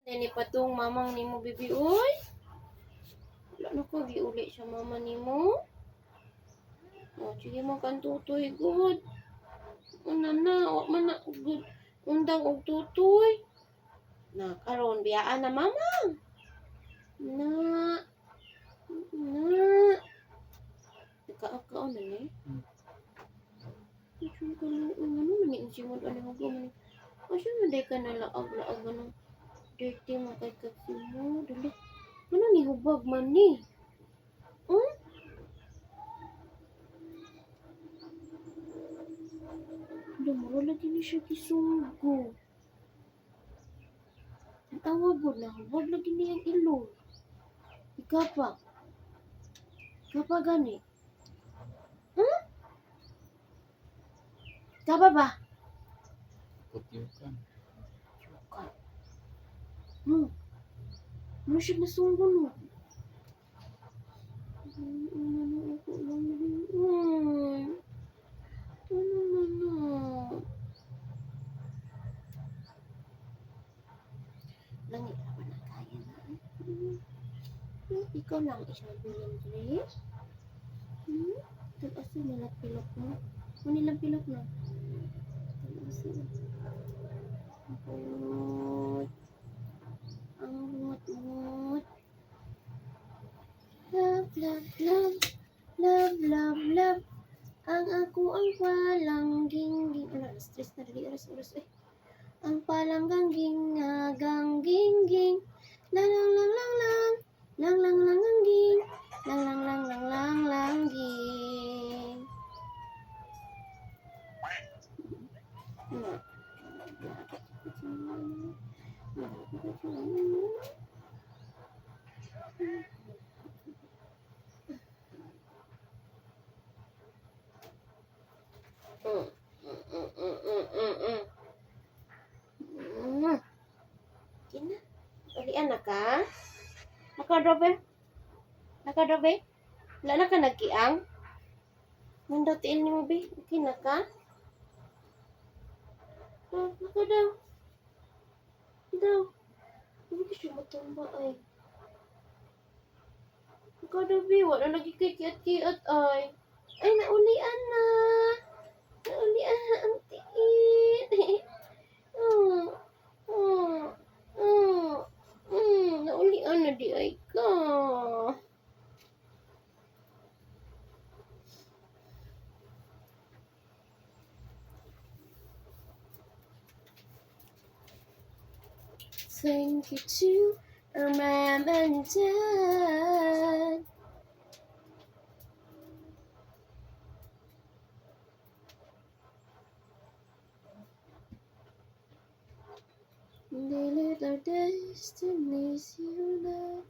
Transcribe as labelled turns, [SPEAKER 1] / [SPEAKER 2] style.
[SPEAKER 1] Nini patong mamang nimo bibi uy. Wala na ko giuli sa mama nimo. Oh, sige mo kan tutoy good. Una na, wa man na good. Undang og tutoy. Na karon biyaan na mama. Na. Na. Nakaakaon na ni. Ito ka na, ano man yung simod, ano mo ko man. Kasi manday ka na laag-laag, ano. Dirty mo kay kasi mo. Dali. Ano ni hubag man ni? Hmm? Dumuro lagi ni siya kisunggo. Ang tawagod na hubag lagi niyang ilong. Ikapa. Ikapa gani. Hmm? Ikapa ba?
[SPEAKER 2] Kutiukan.
[SPEAKER 1] Yukan. Hmm. Ano siya nasunggo no? Langit apa nak kaya na? Ikaw lang isang bilang Grace. Tag-asa nilang pilok mo. Manilang pilok na. Tag-asa. Bungot. Ang bungot-bungot. Love, love, love. Love, love, love. Ang ako ang palangging. Ano, stress na dali. Oras. Ang palanggangging, gangging. Lang, lang, lang, lang, lang. Lang, lang, lang, langging. Lang, lang, lang, lang, lang, langging. Kina, ulian na ka? Nakadrobe? Wala na ka nagkiang? Nandang tiil ni mo, be? Okay na ka? Naka daw. Hindi ka siya matumba ay. Naka daw, be. Wala lagi kay kiat-kiat ay. Ay, naulian na. Naulian na ang tiil. Naulian na di ay ka. Thank you to our mom and dad. They lived our destinies, you know.